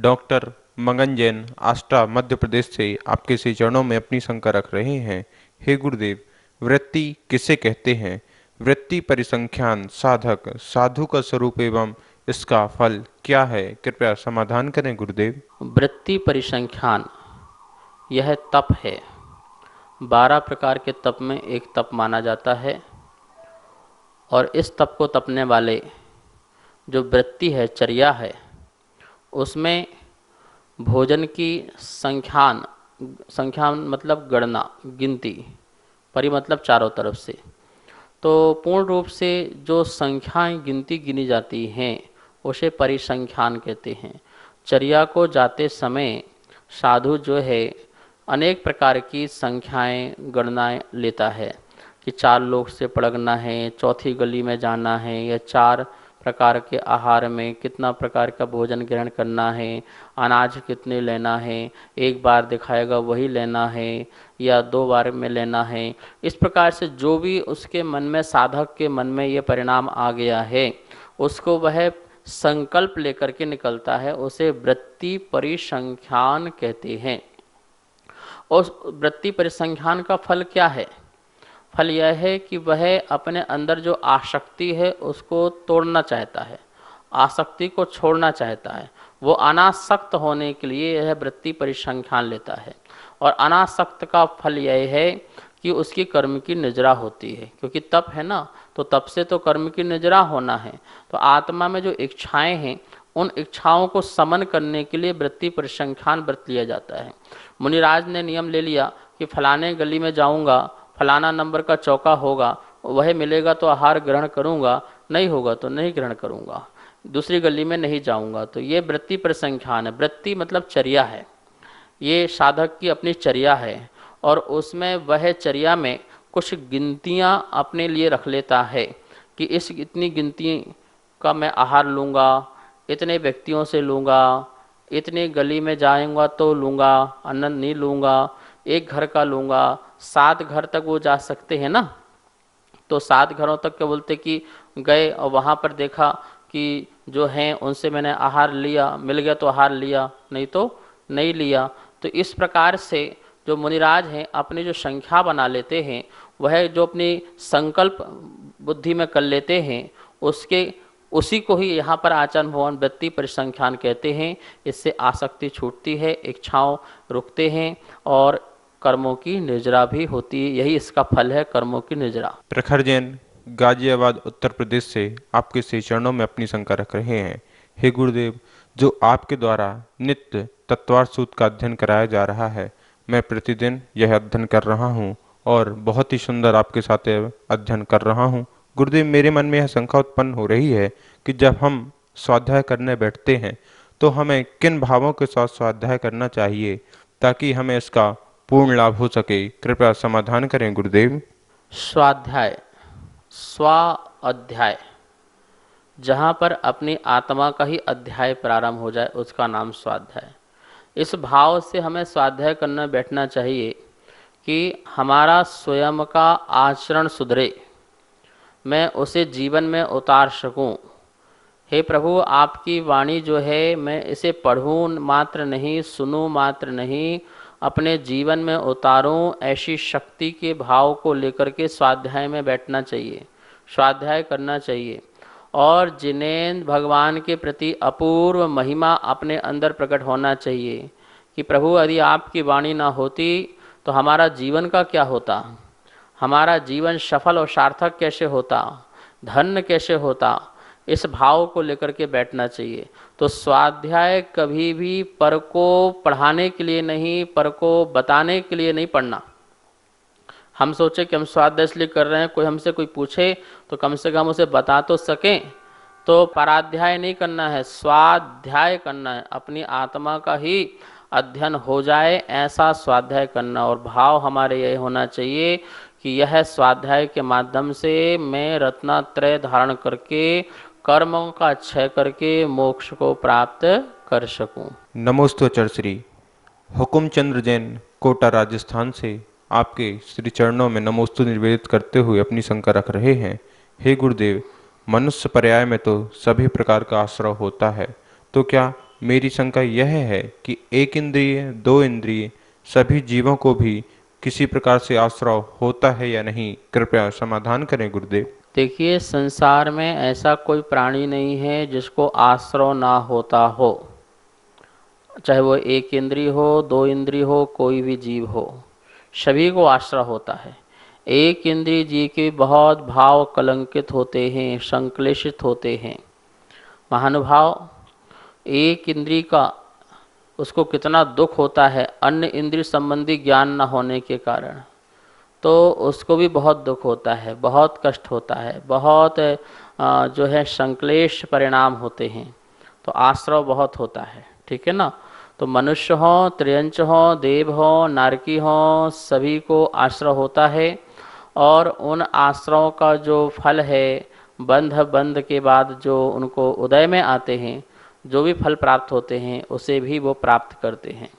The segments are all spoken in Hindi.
डॉक्टर मगन जैन आष्टा मध्य प्रदेश से आपके श्री चरणों में अपनी शंका रख रहे हैं। हे गुरुदेव, वृत्ति किसे कहते हैं? वृत्ति परिसंख्यान साधक साधु का स्वरूप एवं इसका फल क्या है? कृपया समाधान करें गुरुदेव। वृत्ति परिसंख्यान यह तप है। 12 प्रकार के तप में एक तप माना जाता है और इस तप को तपने वाले जो वृत्ति है, चर्या है, उसमें भोजन की संख्यान संख्यान मतलब गणना, गिनती, परि मतलब चारों तरफ से। तो पूर्ण रूप से जो संख्याएं गिनती गिनी जाती हैं उसे परिसंख्यान कहते हैं। चर्या को जाते समय साधु जो है अनेक प्रकार की संख्याएं गणनाएं लेता है कि 4 लोग से पड़गना है, चौथी गली में जाना है, या 4 प्रकार के आहार में कितना प्रकार का भोजन ग्रहण करना है, अनाज कितने लेना है, एक बार दिखाएगा वही लेना है या 2 बार में लेना है। इस प्रकार से जो भी उसके मन में, साधक के मन में ये परिणाम आ गया है, उसको वह संकल्प लेकर के निकलता है, उसे वृत्ति परिसंख्यान कहते हैं। और वृत्ति परिसंख्यान का फल क्या है? फल यह है कि वह अपने अंदर जो आसक्ति है उसको तोड़ना चाहता है, आसक्ति को छोड़ना चाहता है। वो अनासक्त होने के लिए यह वृत्ति परिसंख्यान लेता है। और अनासक्त का फल यह है कि उसकी कर्म की निजरा होती है, क्योंकि तप है ना, तो तप से तो कर्म की निजरा होना है। तो आत्मा में जो इच्छाएं हैं उन इच्छाओं को समन करने के लिए वृत्ति परिसंख्यान व्रत लिया जाता है। मुनिराज ने नियम ले लिया कि फलाने गली में जाऊंगा, फलाना नंबर का चौका होगा, वह मिलेगा तो आहार ग्रहण करूंगा, नहीं होगा तो नहीं ग्रहण करूंगा, दूसरी गली में नहीं जाऊंगा। तो ये वृत्ति परिसंख्यान है। वृत्ति मतलब चर्या है, ये साधक की अपनी चर्या है और उसमें वह चर्या में कुछ गिनतियां अपने लिए रख लेता है कि इतनी गिनती का मैं आहार लूँगा, इतने व्यक्तियों से लूँगा, इतनी गली में जाऊंगा तो लूँगा, अन्न नहीं लूँगा, एक घर का लूँगा। 7 घर तक वो जा सकते हैं ना, तो 7 घरों तक क्या बोलते कि गए और वहाँ पर देखा कि जो हैं उनसे मैंने आहार लिया, मिल गया तो आहार लिया, नहीं तो नहीं लिया। तो इस प्रकार से जो मुनिराज हैं अपनी जो संख्या बना लेते हैं, वह जो अपनी संकल्प बुद्धि में कर लेते हैं, उसी को ही यहाँ पर आचरण भवन वृत्ति परिसंख्यान कहते हैं। इससे आसक्ति छूटती है, इच्छाओं रुकते हैं और कर्मों की निजरा भी होती है। यही इसका फल है, कर्मों की निजरा। प्रखर जैन गाजियाबाद उत्तर प्रदेश से आपके श्री चरणों में अपनी शंका रख रहे हैं। हे गुरुदेव, जो आपके द्वारा नित्य तत्वार्थ सूत्र का अध्ययन कराया जा रहा है, मैं प्रतिदिन यह अध्ययन कर रहा हूँ और बहुत ही सुंदर आपके साथ अध्ययन कर रहा हूँ। गुरुदेव, मेरे मन में यह शंका उत्पन्न हो रही है कि जब हम स्वाध्याय करने बैठते हैं तो हमें किन भावों के साथ स्वाध्याय करना चाहिए ताकि हमें इसका पूर्ण लाभ हो सके? कृपया समाधान करें गुरुदेव। स्वाध्याय, स्वाध्याय, जहाँ पर अपनी आत्मा का ही अध्याय प्रारंभ हो जाए उसका नाम स्वाध्याय। इस भाव से हमें स्वाध्याय करना बैठना चाहिए कि हमारा स्वयं का आचरण सुधरे, मैं उसे जीवन में उतार सकूं। हे प्रभु, आपकी वाणी जो है मैं इसे पढ़ूं मात्र नहीं, सुनूं मात्र नहीं, अपने जीवन में उतारूं, ऐसी शक्ति के भाव को लेकर के स्वाध्याय में बैठना चाहिए, स्वाध्याय करना चाहिए। और जिनेंद्र भगवान के प्रति अपूर्व महिमा अपने अंदर प्रकट होना चाहिए कि प्रभु यदि आपकी वाणी ना होती तो हमारा जीवन का क्या होता, हमारा जीवन सफल और सार्थक कैसे होता, धन्य कैसे होता। इस भाव को लेकर के बैठना चाहिए। तो स्वाध्याय कभी भी पर को पढ़ाने के लिए नहीं, पर को बताने के लिए नहीं पढ़ना। हम सोचे कि हम स्वाध्याय इसलिए कर रहे हैं, कोई हमसे कोई पूछे तो कम से कम उसे बता तो सकें। तो पराध्याय नहीं करना है, स्वाध्याय करना है, अपनी आत्मा का ही अध्ययन हो जाए ऐसा स्वाध्याय करना। और भाव हमारे यह होना चाहिए कि यह स्वाध्याय के माध्यम से मैं रत्नात्रय धारण करके कर्मों का क्षय करके मोक्ष को प्राप्त कर सकूं। नमोस्तु आचार्य श्री। हुकुमचंद्र जैन कोटा राजस्थान से आपके श्री चरणों में नमोस्तु निवेदित करते हुए अपनी शंका रख रहे हैं। हे गुरुदेव, मनुष्य पर्याय में तो सभी प्रकार का आश्रय होता है, तो क्या मेरी शंका यह है कि एक इंद्रिय, दो इंद्रिय सभी जीवों को भी किसी प्रकार से आश्रय होता है या नहीं, कृपया समाधान करें गुरुदेव। देखिए, संसार में ऐसा कोई प्राणी नहीं है जिसको आश्रय ना होता हो, चाहे वो एक इंद्रिय हो, दो इंद्रिय हो, कोई भी जीव हो, सभी को आश्रय होता है। एक इंद्रिय जीव के बहुत भाव कलंकित होते हैं, संक्लेशित होते हैं। महानुभाव, एक इंद्रिय का उसको कितना दुख होता है अन्य इंद्रिय संबंधी ज्ञान न होने के कारण, तो उसको भी बहुत दुख होता है, बहुत कष्ट होता है, बहुत जो है संक्लेश परिणाम होते हैं। तो आश्रय बहुत होता है, ठीक है ना। तो मनुष्य हो, त्रियंच हो, देव हो, नारकी हो, सभी को आश्रय होता है। और उन आश्रयों का जो फल है, बंध के बाद जो उनको उदय में आते हैं, जो भी फल प्राप्त होते हैं उसे भी वो प्राप्त करते हैं।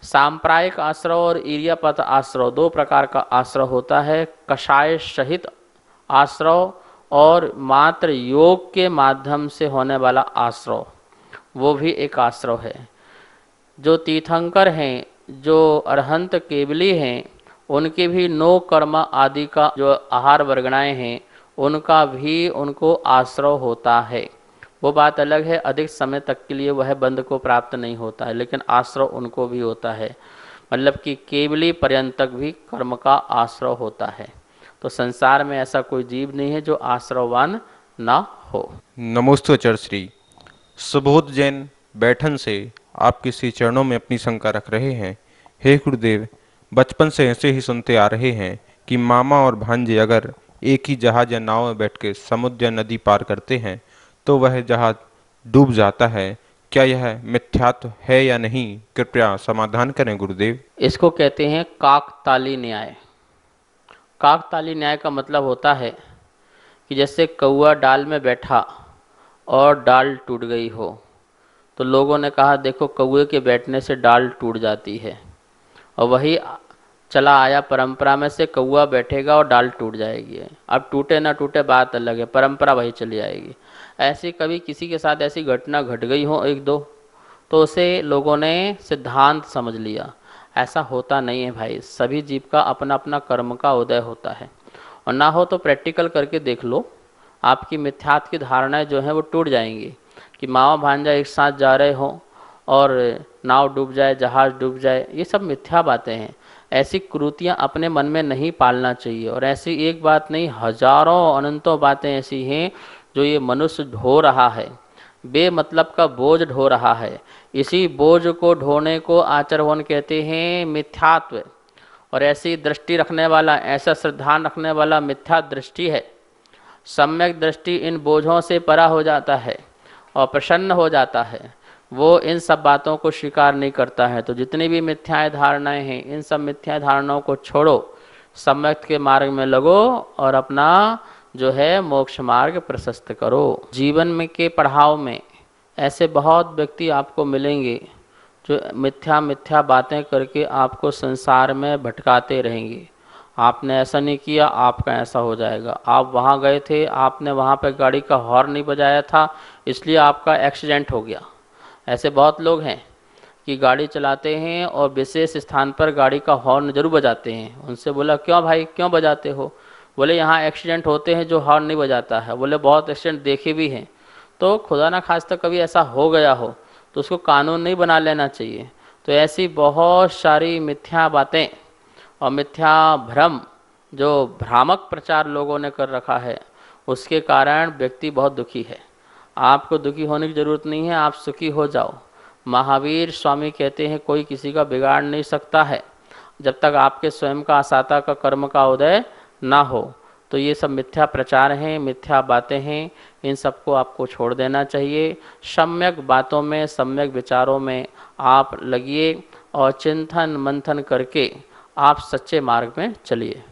सांप्रायिक आश्रय और ईर्यापथ आश्रय, दो प्रकार का आश्रय होता है। कषाय सहित आश्रय और मात्र योग के माध्यम से होने वाला आश्रय, वो भी एक आश्रय है। जो तीर्थंकर हैं, जो अरहंत केवली हैं, उनके भी नो कर्म आदि का जो आहार वर्गणाएं हैं, उनका भी उनको आश्रय होता है। वो बात अलग है, अधिक समय तक के लिए वह बंध को प्राप्त नहीं होता है, लेकिन आश्रय उनको भी होता है। मतलब कि केवली पर्यंत तक भी कर्म का आश्रय होता है। तो संसार में ऐसा कोई जीव नहीं है जो आश्रयवान ना हो। नमोस्तु आचार्य श्री। सुबोध जैन बैठन से आपके श्री चरणों में अपनी शंका रख रहे हैं। हे गुरुदेव, बचपन से ऐसे ही सुनते आ रहे हैं कि मामा और भांजे अगर एक ही जहाज या नाव में बैठ के समुद्र या नदी पार करते हैं तो वह जहाज डूब जाता है। क्या यह मिथ्यात्व है या नहीं, कृपया समाधान करें गुरुदेव। इसको कहते हैं काकताली न्याय। काकताली न्याय का मतलब होता है कि जैसे कौआ डाल में बैठा और डाल टूट गई हो, तो लोगों ने कहा देखो कौए के बैठने से डाल टूट जाती है, और वही चला आया परंपरा में से, कौआ बैठेगा और डाल टूट जाएगी। अब टूटे ना टूटे बात अलग है, परंपरा वही चली आएगी। ऐसी कभी किसी के साथ ऐसी घटना घट गई हो एक दो, तो उसे लोगों ने सिद्धांत समझ लिया। ऐसा होता नहीं है भाई, सभी जीव का अपना अपना कर्म का उदय होता है। और ना हो तो प्रैक्टिकल करके देख लो, आपकी मिथ्यात्व की धारणाएं जो हैं वो टूट जाएंगी। कि मामा भांजा एक साथ जा रहे हों और नाव डूब जाए, जहाज डूब जाए, ये सब मिथ्या बातें हैं। ऐसी कुरीतियाँ अपने मन में नहीं पालना चाहिए। और ऐसी एक बात नहीं, हजारों अनंतों बातें ऐसी हैं जो ये मनुष्य ढो रहा है, बेमतलब का बोझ ढो रहा है। इसी बोझ को ढोने को आचरण कहते हैं मिथ्यात्व। और ऐसी दृष्टि रखने वाला, ऐसा श्रद्धान रखने वाला मिथ्या दृष्टि है। सम्यक दृष्टि इन बोझों से परा हो जाता है और प्रसन्न हो जाता है, वो इन सब बातों को स्वीकार नहीं करता है। तो जितनी भी मिथ्याएं धारणाएं हैं, इन सब मिथ्या धारणाओं को छोड़ो, सम्यक के मार्ग में लगो और अपना जो है मोक्ष मार्ग प्रशस्त करो। जीवन में के पढ़ाव में ऐसे बहुत व्यक्ति आपको मिलेंगे जो मिथ्या मिथ्या बातें करके आपको संसार में भटकाते रहेंगे। आपने ऐसा नहीं किया, आपका ऐसा हो जाएगा। आप वहाँ गए थे, आपने वहाँ पर गाड़ी का हॉर्न नहीं बजाया था, इसलिए आपका एक्सीडेंट हो गया। ऐसे बहुत लोग हैं कि गाड़ी चलाते हैं और विशेष स्थान पर गाड़ी का हॉर्न जरूर बजाते हैं। उनसे बोला क्यों भाई, क्यों बजाते हो? बोले यहाँ एक्सीडेंट होते हैं जो हॉर्न नहीं बजाता है। बोले बहुत एक्सीडेंट देखे भी हैं। तो खुदा ना खास्ता कभी ऐसा हो गया हो तो उसको कानून नहीं बना लेना चाहिए। तो ऐसी बहुत सारी मिथ्या बातें और मिथ्या भ्रम, जो भ्रामक प्रचार लोगों ने कर रखा है, उसके कारण व्यक्ति बहुत दुखी है। आपको दुखी होने की ज़रूरत नहीं है, आप सुखी हो जाओ। महावीर स्वामी कहते हैं कोई किसी का बिगाड़ नहीं सकता है जब तक आपके स्वयं का आसाता का कर्म का उदय ना हो। तो ये सब मिथ्या प्रचार हैं, मिथ्या बातें हैं, इन सबको आपको छोड़ देना चाहिए। सम्यक बातों में, सम्यक विचारों में आप लगिए और चिंतन मंथन करके आप सच्चे मार्ग में चलिए।